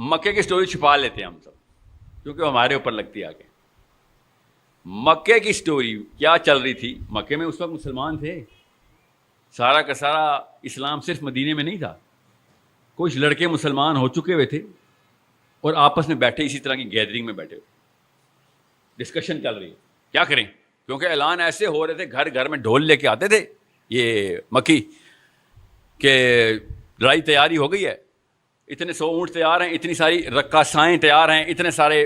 مکے کی سٹوری چھپا لیتے ہیں ہم سب, کیونکہ ہمارے اوپر لگتی ہے آگے. مکے کی سٹوری کیا چل رہی تھی؟ مکے میں اس وقت مسلمان تھے, سارا کا سارا اسلام صرف مدینے میں نہیں تھا. کچھ لڑکے مسلمان ہو چکے ہوئے تھے اور آپس میں بیٹھے, اسی طرح کی گیدرنگ میں بیٹھے ہوئے, ڈسکشن چل رہی ہے کیا کریں, کیونکہ اعلان ایسے ہو رہے تھے, گھر گھر میں ڈھول لے کے آتے تھے یہ مکی کہ لڑائی تیاری ہو گئی ہے, اتنے 100 اونٹ تیار ہیں, اتنی ساری رقاصائیں تیار ہیں, اتنے سارے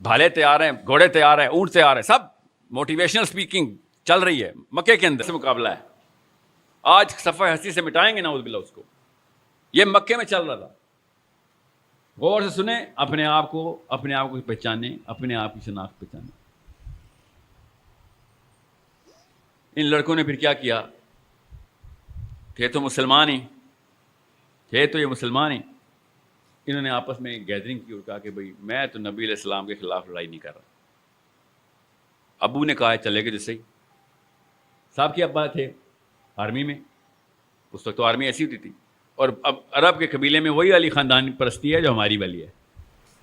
بھالے تیار ہیں, گھوڑے تیار ہیں, اونٹ تیار ہیں, سب موٹیویشنل اسپیکنگ چل رہی ہے مکے کے اندر سے مقابلہ ہے. آج صفحہ ہستی سے مٹائیں گے نعوذ باللہ اس کو. یہ مکے میں چل رہا تھا. غور سے سنیں, اپنے آپ کو پہچانیں, اپنے آپ کی شناخت پہچانیں. ان لڑکوں نے پھر کیا کیا, تھے تو مسلمان ہی, تھے تو یہ مسلمان ہی. انہوں نے آپس میں گیدرنگ کی اور کہا کہ بھئی میں تو نبی علیہ السلام کے خلاف لڑائی نہیں کر رہا. ابو نے کہا چلے گئے جیسے ہی. صاحب کے ابا تھے آرمی میں, اس وقت تو آرمی ایسی ہوتی تھی, اور اب عرب کے قبیلے میں وہی والی خاندان پرستی ہے جو ہماری والی ہے.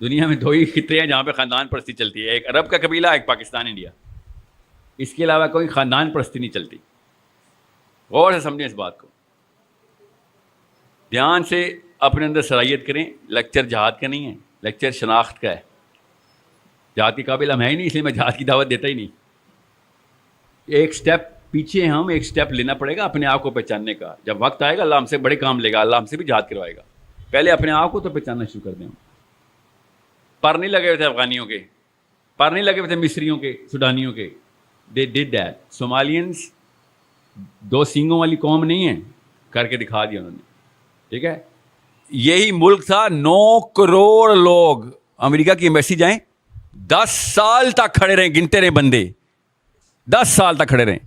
دنیا میں 2 ہی خطے ہیں جہاں پہ خاندان پرستی چلتی ہے, ایک عرب کا قبیلہ, ایک پاکستان انڈیا. اس کے علاوہ کوئی خاندان پرستی نہیں چلتی. غور سے سمجھیں اس بات کو, دھیان سے اپنے اندر صلاحیت کریں. لیکچر جہاد کا نہیں ہے, لیکچر شناخت کا ہے. جہاد کے قابل ہم ہے ہی نہیں, اس لیے میں جہاد کی دعوت دیتا ہی نہیں. ایک سٹیپ پیچھے ہم, ایک سٹیپ لینا پڑے گا اپنے آپ کو پہچاننے کا. جب وقت آئے گا اللہ ہم سے بڑے کام لے گا, اللہ ہم سے بھی جہاد کروائے گا. پہلے اپنے آپ کو تو پہچاننا شروع کر دیں. پر نہیں لگے ہوئے تھے افغانیوں کے, پر نہیں لگے ہوئے تھے مصریوں کے, سوڈانیوں کے. دے ڈڈ دیٹ. صومالینس 2 سینگوں والی قوم نہیں ہے, کر کے دکھا دیا انہوں نے. ٹھیک ہے, یہی ملک تھا 9 کروڑ لوگ. امریکہ کی ایمبیسی جائیں, 10 سال تک کھڑے رہیں, گنتے رہے بندے, 10 سال تک کھڑے رہیں.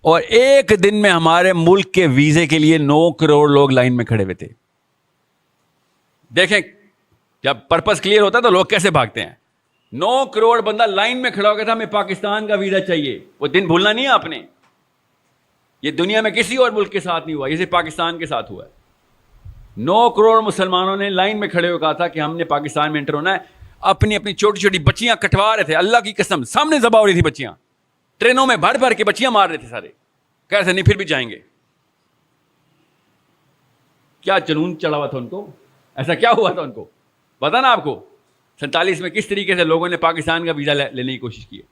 اور ایک دن میں ہمارے ملک کے ویزے کے لیے 9 کروڑ لوگ لائن میں کھڑے ہوئے تھے. دیکھیں جب پرپس کلیئر ہوتا ہے تو لوگ کیسے بھاگتے ہیں. 9 کروڑ بندہ لائن میں کھڑا ہو گیا تھا, ہمیں پاکستان کا ویزا چاہیے. وہ دن بھولنا نہیں ہے آپ نے. یہ دنیا میں کسی اور ملک کے ساتھ نہیں ہوا, یہ صرف پاکستان کے ساتھ ہوا ہے. 9 کروڑ مسلمانوں نے لائن میں کھڑے ہو کہا تھا کہ ہم نے پاکستان میں انٹر ہونا ہے. اپنی اپنی چھوٹی چھوٹی بچیاں کٹوا رہے تھے, اللہ کی قسم سامنے ذبح ہو رہی تھی بچیاں. ٹرینوں میں بھر بھر کے بچیاں مار رہے تھے سارے, کہہ رہے تھے نہیں پھر بھی جائیں گے. کیا جنون چڑھا ہوا تھا ان کو, ایسا کیا ہوا تھا ان کو پتا نا آپ کو. 47 میں کس طریقے سے لوگوں نے پاکستان کا ویزا لینے کی کوشش کی ہے.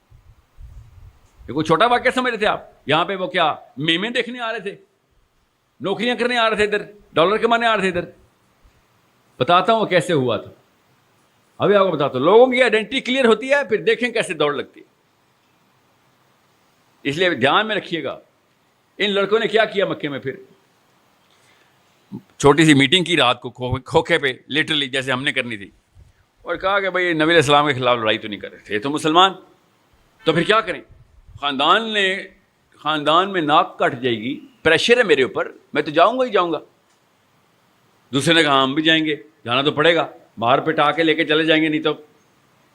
یہ کوئی چھوٹا واقعہ سمجھ رہے تھے آپ؟ یہاں پہ وہ کیا میمیں دیکھنے آ رہے تھے, نوکریاں کرنے آ رہے تھے, ادھر ڈالر کمانے آ رہے تھے. ادھر بتاتا ہوں کیسے ہوا تھا, ابھی آپ کو بتاتا ہوں. لوگوں کی آئیڈینٹی کلیئر ہوتی ہے, پھر دیکھیں کیسے دوڑ لگتی ہے. اس لیے دھیان میں رکھیے گا. ان لڑکوں نے کیا کیا مکے میں, پھر چھوٹی سی میٹنگ کی رات کو کھوکھے پہ, لٹرلی جیسے ہم نے کرنی تھی, اور کہا کہ بھائی نبی علیہ السلام کے خلاف لڑائی تو نہیں کر رہے تھے تو مسلمان, تو پھر کیا کریں. خاندان میں ناک کٹ جائے گی, پریشر ہے میرے اوپر, میں تو جاؤں گا ہی جاؤں گا. دوسرے نے کہا ہم بھی جائیں گے, جانا تو پڑے گا, باہر پہ ٹا کے لے کے چلے جائیں گے, نہیں تو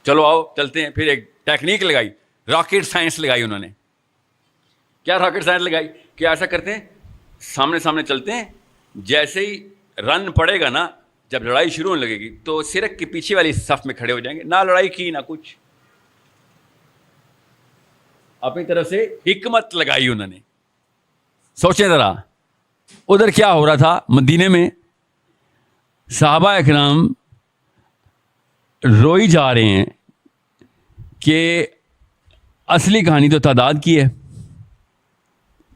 چلو آؤ چلتے ہیں. پھر ایک ٹیکنیک لگائی, راکٹ سائنس لگائی انہوں نے. کیا راکٹ سائنس لگائی کہ ایسا کرتے ہیں, سامنے سامنے چلتے ہیں, جیسے ہی رن پڑے گا نا, جب لڑائی شروع ہونے لگے گی تو سرک کے پیچھے والی صف میں کھڑے ہو جائیں گے. نہ لڑائی کی نہ کچھ, اپنی طرف سے حکمت لگائی انہوں نے. سوچیں ذرا ادھر کیا ہو رہا تھا مدینے میں. صحابہ اکرام روئی جا رہے ہیں کہ اصلی کہانی تو تعداد کی ہے.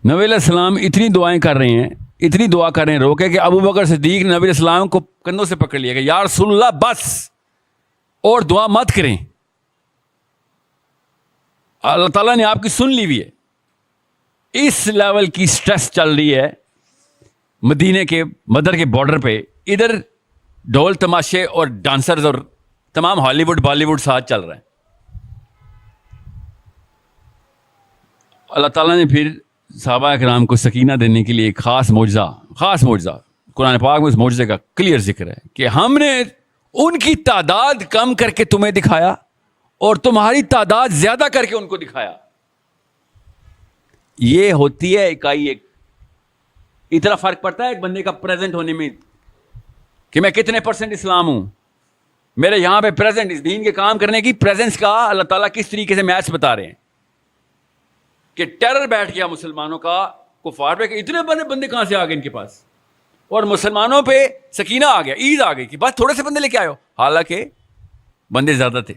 نبی علیہ السلام اتنی دعائیں کر رہے ہیں, اتنی دعا کر رہے ہیں روکے کہ ابو بکر صدیق نے نبی علیہ السلام کو کندھوں سے پکڑ لیا کہ یا رسول اللہ بس, اور دعا مت کریں, اللہ تعالیٰ نے آپ کی سن لی ہوئی ہے. اس لیول کی سٹریس چل رہی ہے مدینے کے مدر کے بارڈر پہ. ادھر ڈھول تماشے اور ڈانسرز اور تمام ہالی ووڈ بالی ووڈ ساتھ چل رہے ہیں. اللہ تعالیٰ نے پھر صحابہ اکرام کو سکینہ دینے کے لیے ایک خاص معجزہ قرآن پاک میں اس معجزے کا کلیئر ذکر ہے کہ ہم نے ان کی تعداد کم کر کے تمہیں دکھایا اور تمہاری تعداد زیادہ کر کے ان کو دکھایا. یہ ہوتی ہے اکائی ایک. اتنا فرق پڑتا ہے ایک بندے کا پریزنٹ ہونے میں کہ میں کتنے % اسلام ہوں. میرے یہاں پہ پریزنٹ اس دین کے کام کرنے کی پریزنس کا اللہ تعالیٰ کس طریقے سے میچ بتا رہے ہیں کہ ٹیرر بیٹھ گیا مسلمانوں کا کفار پہ کہ اتنے بندے کہاں سے آ گئے ان کے پاس, اور مسلمانوں پہ سکینہ آ گیا, عید آ گئی کہ بس تھوڑے سے بندے لے کے آئے ہو, حالانکہ بندے زیادہ تھے.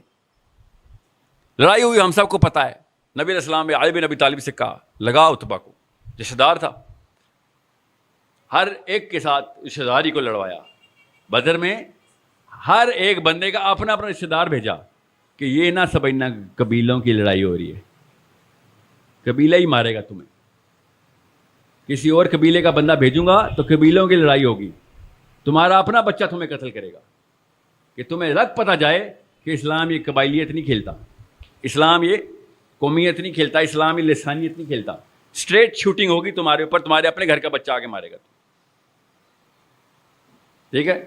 لڑائی ہوئی ہم سب کو پتہ ہے. نبی علیہ السلام نے علی بن ابی طالب سے کہا لگا اتبا کو, رشتہ دار تھا, ہر ایک کے ساتھ رشتہ داری کو لڑوایا. بدر میں ہر ایک بندے کا اپنا اپنا رشتہ دار بھیجا کہ یہ نہ سمجھنا قبیلوں کی لڑائی ہو رہی ہے, قبیلہ ہی مارے گا تمہیں. کسی اور قبیلے کا بندہ بھیجوں گا تو قبیلوں کی لڑائی ہوگی, تمہارا اپنا بچہ تمہیں قتل کرے گا, کہ تمہیں رگ پتہ جائے کہ اسلام یہ قبائلیت نہیں کھیلتا, اسلام یہ قومیت نہیں کھیلتا, اسلام یہ لسانیت نہیں کھیلتا. اسٹریٹ شوٹنگ ہوگی تمہارے اوپر, تمہارے اپنے گھر کا بچہ آگے مارے گا. ٹھیک ہے.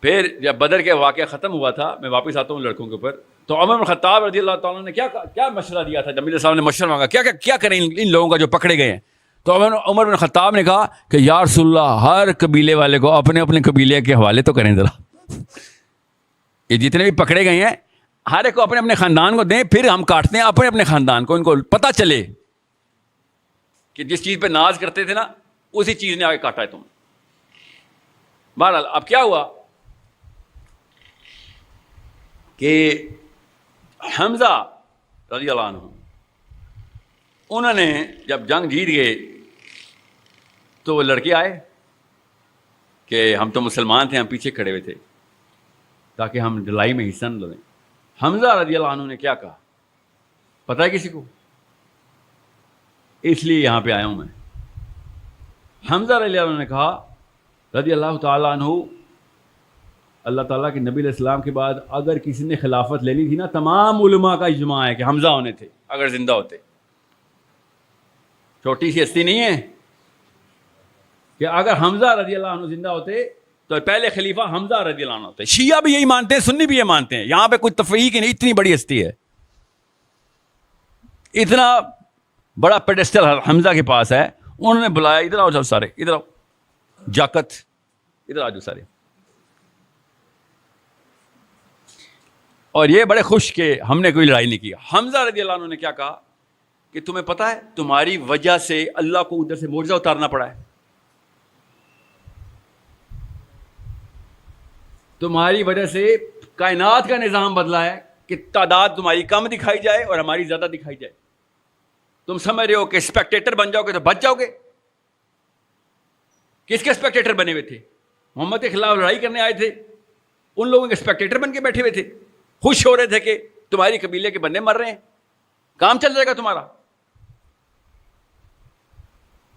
پھر جب بدر کے واقعہ ختم ہوا تھا, میں واپس آتا ہوں لڑکوں کے اوپر, تو عمر بن خطاب رضی اللہ تعالیٰ نے کیا مشورہ دیا تھا. جب نبی صاحب نے مشورہ مانگا کیا کریں ان لوگوں کا جو پکڑے گئے ہیں, تو عمر بن خطاب نے کہا کہ یا رسول اللہ ہر قبیلے والے کو اپنے اپنے قبیلے کے حوالے تو کریں ذرا, یہ جتنے بھی پکڑے گئے ہیں ہر ایک کو اپنے اپنے خاندان کو دیں, پھر ہم کاٹتے ہیں اپنے اپنے خاندان کو, ان کو پتہ چلے کہ جس چیز پہ ناز کرتے تھے نا اسی چیز نے آگے کاٹا ہے تم. بہرحال اب کیا ہوا کہ حمزہ رضی اللہ عنہ انہوں نے جب جنگ جیت گئے تو وہ لڑکے آئے کہ ہم تو مسلمان تھے, ہم پیچھے کھڑے ہوئے تھے تاکہ ہم لڑائی میں حصہ نہ لیں. حمزہ رضی اللہ عنہ نے کیا کہا پتہ ہے کسی کو؟ اس لیے یہاں پہ آیا ہوں میں. حمزہ رضی اللہ عنہ نے کہا رضی اللہ تعالیٰ عنہ, اللہ تعالیٰ کے نبی علیہ السلام کے بعد اگر کسی نے خلافت لینی تھی نا, تمام علماء کا اجماع ہے کہ حمزہ ہونے تھے اگر زندہ ہوتے. چھوٹی سی ہستی نہیں ہے کہ اگر حمزہ رضی اللہ عنہ زندہ ہوتے تو پہلے خلیفہ حمزہ رضی اللہ عنہ ہوتے. شیعہ بھی یہی مانتے ہیں, سنی بھی یہ مانتے ہیں, یہاں پہ کوئی تفریق نہیں, اتنی بڑی ہستی ہے, اتنا بڑا پیڈسٹل حمزہ کے پاس ہے. انہوں نے بلایا ادھر آؤ جب سارے, ادھر آؤ جاکت, ادھر آ جاؤ سارے. اور یہ بڑے خوش کہ ہم نے کوئی لڑائی نہیں کی. حمزہ رضی اللہ عنہ نے کیا کہا کہ تمہیں پتہ ہے تمہاری وجہ سے اللہ کو ادھر سے معجزہ اتارنا پڑا ہے, تمہاری وجہ سے کائنات کا نظام بدلا ہے کہ تعداد تمہاری کم دکھائی جائے اور ہماری زیادہ دکھائی جائے. تم سمجھ رہے ہو کہ اسپیکٹیٹر بن جاؤ گے تو بچ جاؤ گے. کس کے اسپیکٹیٹر بنے ہوئے تھے؟ محمد کے خلاف لڑائی کرنے آئے تھے, ان لوگوں کے اسپیکٹیٹر بن کے بیٹھے ہوئے تھے, خوش ہو رہے تھے کہ تمہاری قبیلے کے بندے مر رہے ہیں, کام چل جائے گا تمہارا.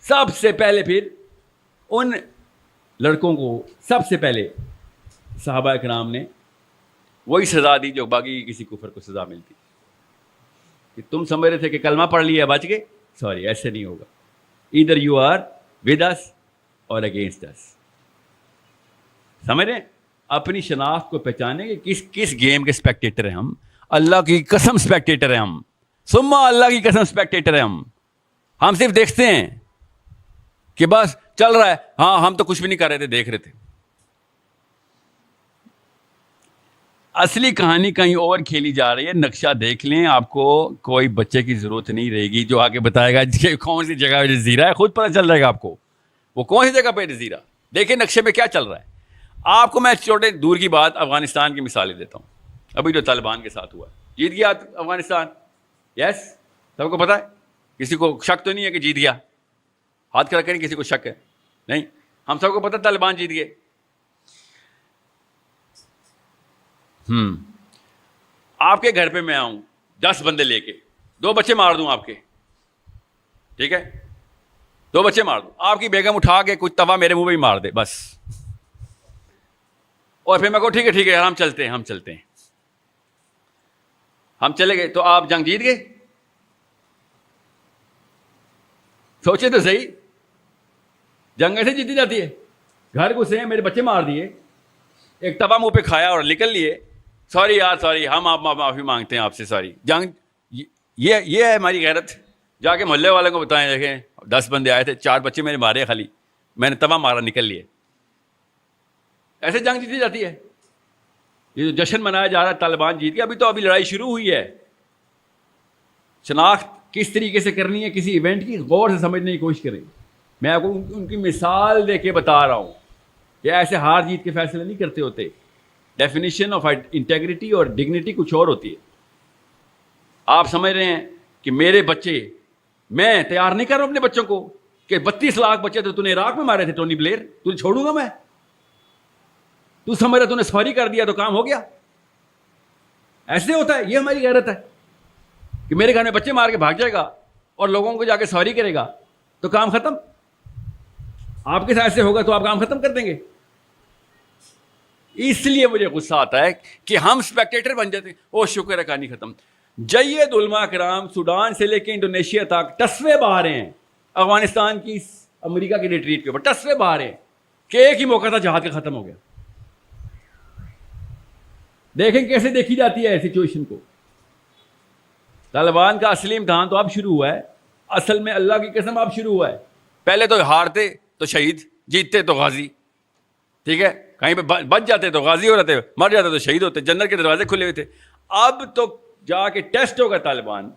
سب سے پہلے پھر ان لڑکوں کو سب سے پہلے صحابہ کرام نے وہی سزا دی جو باقی کسی کفر کو سزا ملتی, کہ تم سمجھ رہے تھے کہ کلمہ پڑھ لیا بچ گئے, سوری ایسے نہیں ہوگا. ادھر یو آر ود اس اور اگینسٹ اس. سمجھ رہے ہیں؟ اپنی شناخت کو پہچانے کہ کس گیم کے اسپیکٹیٹر ہیں ہم. اللہ کی قسم اسپیکٹیٹر ہیں ہم, سما اللہ کی قسم اسپیکٹیٹر ہیں ہم صرف دیکھتے ہیں کہ بس چل رہا ہے, ہاں ہم تو کچھ بھی نہیں کر رہے تھے, دیکھ رہے تھے. اصلی کہانی کہیں اور کھیلی جا رہی ہے. نقشہ دیکھ لیں, آپ کو کوئی بچے کی ضرورت نہیں رہے گی جو آگے بتائے گا کہ کون سی جگہ پہ جزیرہ ہے, خود پتہ چل جائے گا آپ کو وہ کون سی جگہ پہ جزیرہ. دیکھیں نقشے میں کیا چل رہا ہے. آپ کو میں چھوٹے دور کی بات افغانستان کی مثالیں دیتا ہوں. ابھی جو طالبان کے ساتھ ہوا, جیت گیا افغانستان, یس سب کو پتہ ہے, کسی کو شک تو نہیں ہے کہ جیت گیا, ہاتھ کھڑا کریں کسی کو شک ہے نہیں, ہم سب کو پتہ طالبان جیت گئے. آپ کے گھر پہ میں آؤں 10 بندے لے کے, 2 بچے مار دوں آپ کے, ٹھیک ہے, 2 بچے مار دوں, آپ کی بیگم اٹھا کے کچھ توا میرے منہ پہ ہی مار دے بس, اور پھر میں کہوں ٹھیک ہے یار ہم چلتے ہیں, ہم چلے گئے تو آپ جنگ جیت گئے. سوچے تو صحیح, جنگ ایسے جیتی جاتی ہے. گھر گھسے ہیں, میرے بچے مار دیے, ایک توا منہ پہ کھایا اور نکل لیے, سوری یار سوری, ہم آپ معافی مانگتے ہیں آپ سے, سوری. جنگ یہ ہے ہماری غیرت. جا کے محلے والوں کو بتائیں, دیکھیں 10 بندے آئے تھے, 4 بچے میرے مارے, خالی میں نے توا مارا نکل لیے. ایسے جنگ جیتی جاتی ہے. یہ جو جشن منایا جا رہا ہے طالبان جیت کے، ابھی لڑائی شروع ہوئی ہے. شناخت کس طریقے سے کرنی ہے کسی ایونٹ کی، غور سے سمجھنے کی کوشش کریں. میں آپ کو ان کی مثال دے کے بتا رہا ہوں کہ ایسے ہار جیت کے فیصلے نہیں کرتے ہوتے. ڈیفینیشن آف انٹیگریٹی اور ڈگنیٹی کچھ اور ہوتی ہے. آپ سمجھ رہے ہیں کہ میرے بچے، میں تیار نہیں کر رہا ہوں اپنے بچوں کو کہ 32 لاکھ بچے تو نے عراق میں مارے تھے ٹونی بلیئر، تجھے چھوڑوں گا میں؟ تو سمجھ رہا تو نے سوری کر دیا تو کام ہو گیا؟ ایسے ہوتا ہے. یہ ہماری غیرت ہے کہ میرے گھر میں بچے مار کے بھاگ جائے گا اور لوگوں کو جا کے سوری کرے گا تو کام ختم. آپ کے ساتھ ایسے ہوگا تو آپ کام ختم کر دیں گے. اس لیے مجھے غصہ آتا ہے کہ ہم اسپیکٹیٹر بن جاتے ہیں. او شکر ہے کہانی ختم. جید علماء کرام سوڈان سے لے کے انڈونیشیا تک ٹسوے بہا رہے ہیں افغانستان کی امریکہ کی ریٹریٹ کے اوپر، ٹسوے بہا رہے ہیں کہ ایک ہی موقع تھا جہاد کا ختم ہو گیا. دیکھیں کیسے دیکھی جاتی ہے سچویشن کو. طالبان کا اصلی امتحان تو اب شروع ہوا ہے. اصل میں اللہ کی قسم اب شروع ہوا ہے. پہلے تو ہارتے تو شہید، جیتتے تو غازی. ٹھیک ہے، کہیں پہ بچ جاتے تو غازی ہو رہتے، مر جاتے تو شہید ہوتے. جنت کے دروازے کھلے ہوئے تھے. اب تو جا کے ٹیسٹ ہوگا طالبان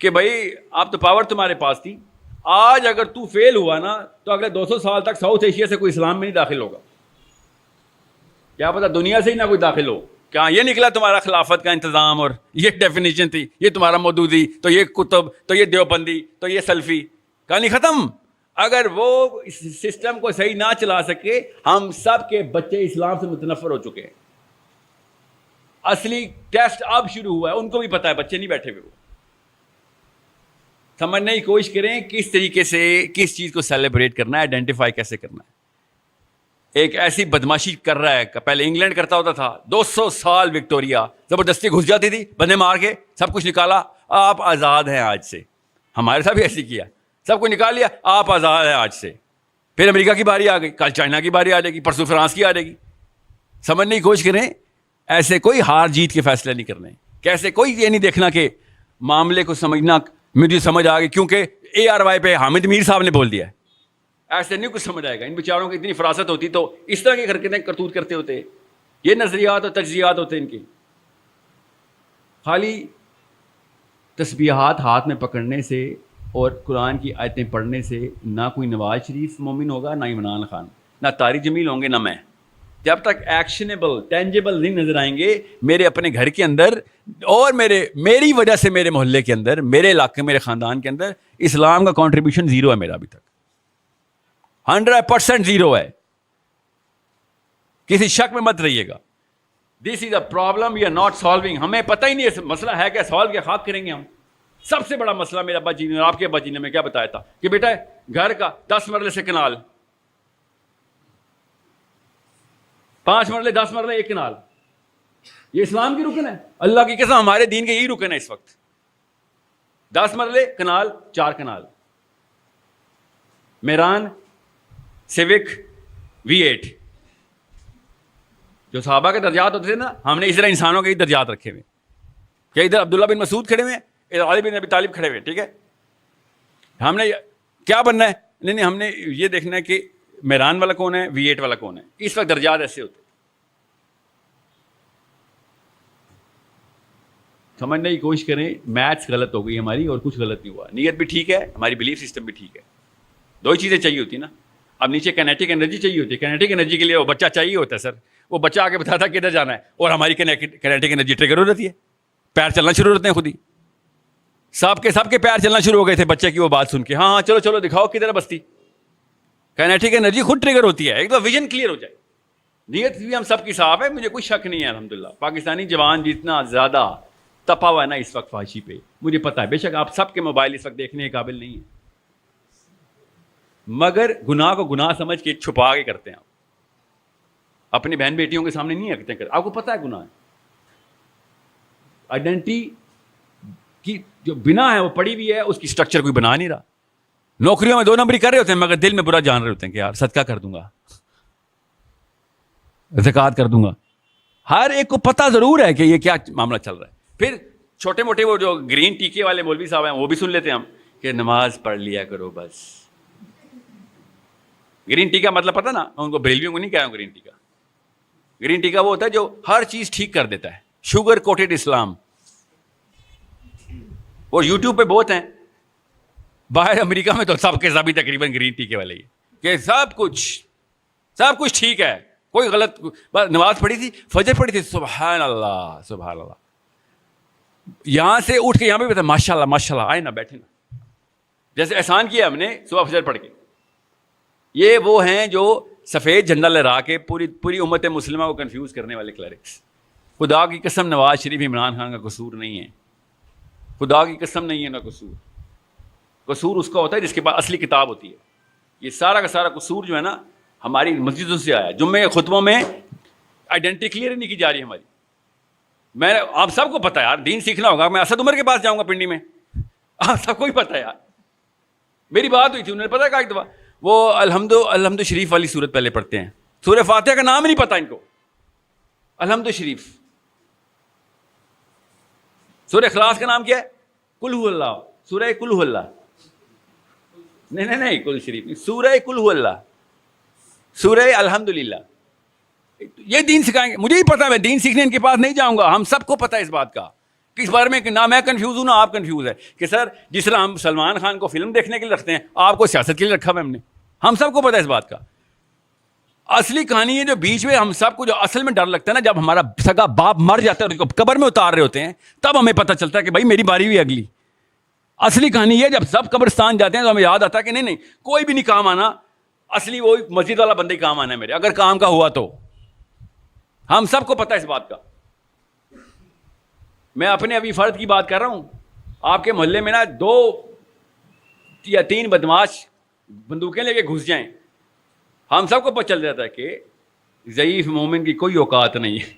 کہ بھائی اب تو پاور تمہارے پاس تھی. آج اگر تو فیل ہوا نا تو اگلے 200 سال تک ساؤتھ ایشیا سے کوئی اسلام میں نہیں داخل ہوگا. کیا پتا دنیا سے ہی نہ کوئی داخل ہو. کیا یہ نکلا تمہارا خلافت کا انتظام اور یہ ڈیفینیشن تھی، یہ تمہارا مودودی، تو یہ کتب، تو یہ دیوبندی، تو یہ سلفی. کہانی ختم. اگر وہ اس سسٹم کو صحیح نہ چلا سکے، ہم سب کے بچے اسلام سے متنفر ہو چکے ہیں. اصلی ٹیسٹ اب شروع ہوا ہے. ان کو بھی پتا ہے، بچے نہیں بیٹھے ہوئے. وہ سمجھنے کی کوشش کریں کس طریقے سے کس چیز کو سیلیبریٹ کرنا ہے، آئیڈینٹیفائی کیسے کرنا ہے. ایک ایسی بدماشی کر رہا ہے کہ پہلے انگلینڈ کرتا ہوتا تھا. 200 سال وکٹوریا زبردستی گھس جاتی تھی، بندے مار کے سب کچھ نکالا. آپ آزاد ہیں آج سے. ہمارے ساتھ بھی ایسی کیا، سب کچھ نکال لیا، آپ آزاد ہیں آج سے. پھر امریکہ کی باری آ گئی، کل چائنا کی باری آ جائے گی، پرسوں فرانس کی آ جائے گی. سمجھنے کی کوشش کریں. ایسے کوئی ہار جیت کے فیصلے نہیں کرنے. کیسے کوئی یہ نہیں دیکھنا کہ معاملے کو سمجھنا مجھے سمجھ آ گئی کیونکہ ARY پہ حامد میر صاحب نے بول دیا ہے. ایسے نہیں کچھ سمجھ آئے گا. ان بیچاروں کی اتنی فراست ہوتی تو اس طرح کی حرکتیں کرتوت کرتے ہوتے. یہ نظریات اور تجزیات ہوتے ان کے. خالی تسبیحات ہاتھ میں پکڑنے سے اور قرآن کی آیتیں پڑھنے سے نہ کوئی نواز شریف مومن ہوگا، نہ عمران خان، نہ طارق جمیل ہوں گے، نہ میں. جب تک ایکشنیبل ٹینجیبل نہیں نظر آئیں گے میرے اپنے گھر کے اندر اور میری وجہ سے میرے محلے کے اندر، میرے علاقے، میرے خاندان کے اندر، اسلام کا کنٹریبیوشن زیرو ہے میرا ابھی تک. 100% زیرو ہے. کسی شک میں مت رہیے گا. This is a problem we are not solving. ہمیں پتہ ہی نہیں ہے مسئلہ ہے کیا، سالو کیا خاک کریں گے ہم. سب سے بڑا مسئلہ میرا ابا جی نے اور آپ کے ابا جی نے میں کیا بتایا تھا کہ بیٹا گھر کا 10 مرلے سے کنال، 5 مرلے 10 مرلے 1 کنال، یہ اسلام کی رکن ہے. اللہ کی قسم ہمارے دین کے یہی رکن ہے اس وقت. 10 مرلے کنال، 4 کنال. میران، سیوک، V8 جو صحابہ کے درجات ہوتے تھے نا، ہم نے اس طرح انسانوں کے ہی درجات رکھے ہوئے کہ ادھر عبداللہ بن مسعود کھڑے ہوئے، ادھر علی بن ابی طالب کھڑے ہوئے. ٹھیک ہے، ہم نے کیا بننا ہے؟ نہیں ہم نے یہ دیکھنا ہے کہ میران والا کون ہے، V8 والا کون ہے. اس وقت درجات ایسے ہوتے. سمجھنے کی کوشش کریں. میتھس غلط ہو گئی ہماری اور کچھ غلط نہیں ہوا. نیت بھی ٹھیک ہے، ہماری بلیف سسٹم بھی ٹھیک ہے. 2 چیزیں چاہیے ہوتی نا. اب نیچے کینیٹک انرجی چاہیے ہوتی ہے. کینیٹک انرجی کے لیے وہ بچہ چاہیے ہوتا ہے سر. وہ بچہ آ کے بتاتا کدھر جانا ہے اور ہماری کینیٹک انرجی ٹریگر ہو جاتی ہے. پیر چلنا شروع ہوتے ہیں خود ہی. سب کے پیر چلنا شروع ہو گئے تھے بچے کی وہ بات سن کے. ہاں چلو چلو دکھاؤ کدھر ہے بستی. کینیٹک انرجی خود ٹریگر ہوتی ہے. ایک تو ویژن کلیئر ہو جائے. نیت بھی ہم سب کی صاف ہے، مجھے کوئی شک نہیں ہے. الحمدللہ پاکستانی جوان جتنا زیادہ تپا ہوا ہے نا اس وقت فحاشی پہ، مجھے پتا ہے. بے شک آپ سب کے موبائل اس وقت دیکھنے کے قابل نہیں ہیں، مگر گناہ کو گناہ سمجھ کے چھپا کے کرتے ہیں. آپ اپنی بہن بیٹیوں کے سامنے نہیں رکھتے ہیں. آپ کو پتا ہے گناہ ہے. آئیڈینٹی کی جو بنا ہے وہ پڑی ہوئی ہے، اس کی سٹرکچر کوئی بنا نہیں رہا. نوکریوں میں 2 نمبری کر رہے ہوتے ہیں مگر دل میں برا جان رہے ہوتے ہیں کہ یار صدقہ کر دوں گا، زکوٰۃ کر دوں گا. ہر ایک کو پتہ ضرور ہے کہ یہ کیا معاملہ چل رہا ہے. پھر چھوٹے موٹے وہ جو گرین ٹیکے والے مولوی صاحب ہیں وہ بھی سن لیتے ہیں ہم کہ نماز پڑھ لیا کرو بس. گرین ٹی کا مطلب پتہ نا، ان کو بریلویوں کو نہیں کہا ہوں گرین ٹی کا. گرین ٹی کا وہ ہوتا ہے جو ہر چیز ٹھیک کر دیتا ہے, شوگر کوٹڈ اسلام. اور یوٹیوب پہ بہت ہیں, باہر امریکہ میں تو سب کے سب ہی تقریباً گرین ٹی کے والے ہی کہ سب کچھ ٹھیک ہے, کوئی غلط. نماز پڑھی تھی, فجر پڑھی تھی, سبحان اللہ سبحان اللہ, یہاں سے اٹھ کے یہاں پہ ماشاء اللہ ماشاء اللہ, آئے نا بیٹھے نا, جیسے احسان کیا ہم نے صبح فجر پڑھ کے. یہ وہ ہیں جو سفید جھنڈا لہرا کے پوری امت مسلمہ کو کنفیوز کرنے والے کلرکس. خدا کی قسم نواز شریف عمران خان کا قصور نہیں ہے, خدا کی قسم نہیں ہے نا قصور. قصور اس کا ہوتا ہے جس کے پاس اصلی کتاب ہوتی ہے. یہ سارا کا سارا قصور جو ہے نا ہماری مسجدوں سے آیا. جمعے کے خطبوں میں آئیڈینٹی کلیئر نہیں کی جا رہی ہماری. میں آپ سب کو پتہ ہے یار, دین سیکھنا ہوگا. میں اسد عمر کے پاس جاؤں گا پنڈی میں, آپ سب کو ہی پتہ ہے یار. میری بات ہوئی تھی, انہوں نے پتا کہا ایک دفعہ وہ الحمد شریف والی صورت پہلے پڑھتے ہیں. سورہ فاتحہ کا نام ہی نہیں پتا ان کو, الحمد شریف. سورہ اخلاص کا نام کیا ہے؟ قل هو اللہ. سورہ قل هو اللہ, نہیں قل شریف, سورہ قل هو اللہ, سورہ الحمدللہ. یہ دین سکھائیں گے, مجھے ہی پتا ہے, میں دین سیکھنے ان کے پاس نہیں جاؤں گا. ہم سب کو پتا ہے اس بات کا, کس بارے میں نہ میں کنفیوز ہوں نہ آپ کنفیوز ہے کہ سر جس طرح ہم سلمان خان کو فلم دیکھنے کے لیے رکھتے ہیں, آپ کو سیاست کے لیے رکھا ہوا ہم نے. ہم سب کو پتا ہے اس بات کا. اصلی کہانی ہے جو بیچ میں ہم سب کو جو اصل میں ڈر لگتا ہے نا, جب ہمارا سگا باپ مر جاتا ہے اور اس کو قبر میں اتار رہے ہوتے ہیں, تب ہمیں پتہ چلتا ہے کہ بھائی میری باری بھی اگلی. اصلی کہانی یہ جب سب قبرستان جاتے ہیں تو ہمیں یاد آتا ہے کہ نہیں کوئی بھی نہیں کام آنا, اصلی وہی مسجد والا بندے کام آنا ہے میرے, اگر کام کا ہوا تو. ہم سب کو پتہ ہے اس بات کا. میں اپنے ابھی فرد کی بات کر رہا ہوں. آپ کے محلے میں نا 2 یا 3 بدماش بندوقیں لے کے گھس جائیں, ہم سب کو پتہ چل جاتا ہے کہ ضعیف مومن کی کوئی اوقات نہیں ہے.